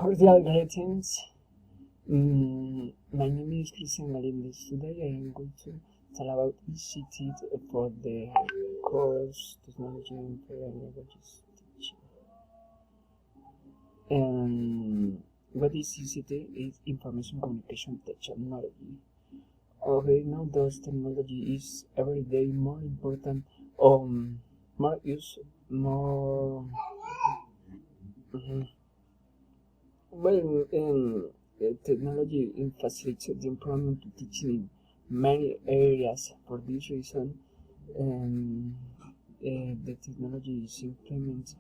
Cordial greetings. My name is Christian Melendez. Today I am going to tell about ICT for the course Technology and Foreign Languages Teaching. What is ICT? Is Information Communication Technology. Okay, now those technology is every day more important, more use, more. Technology facilitates the improvement of teaching in many areas. For this reason, the technology is implemented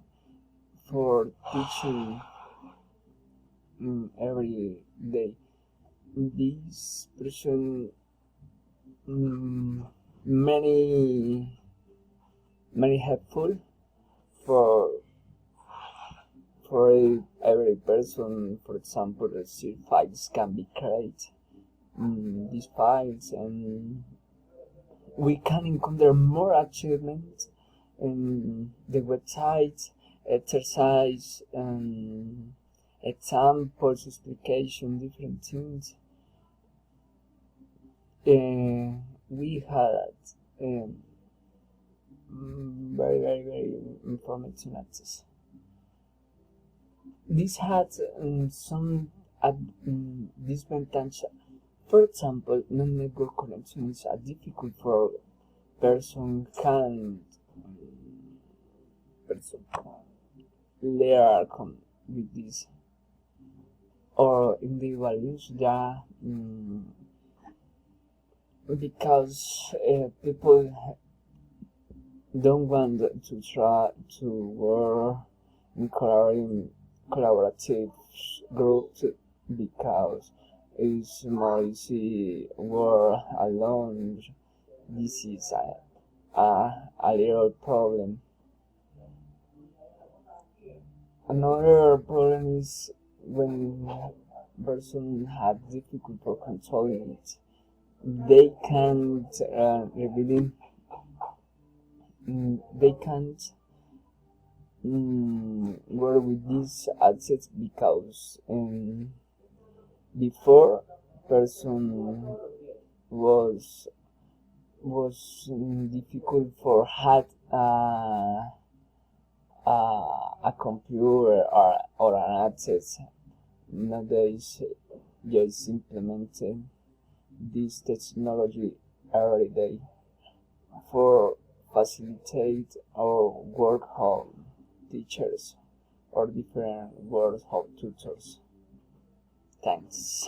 for teaching every day. This present many helpful for every person. For example, files can be created. These files, and we can encounter more achievements in the website, exercise, examples, explication, different things. We had very informative access. This had some disadvantages. For example, non-network connection is difficult for person learn with this, or individual use because people don't want to try to work in collaborative groups because it's more easy work alone. This is a little problem. Another problem is when person have difficulty for controlling it. They can't they can't work with these assets because before person was difficult for had a computer or an access. Nowadays, just implementing this technology every day for facilitate our work of teachers or different work of tutors. Thanks.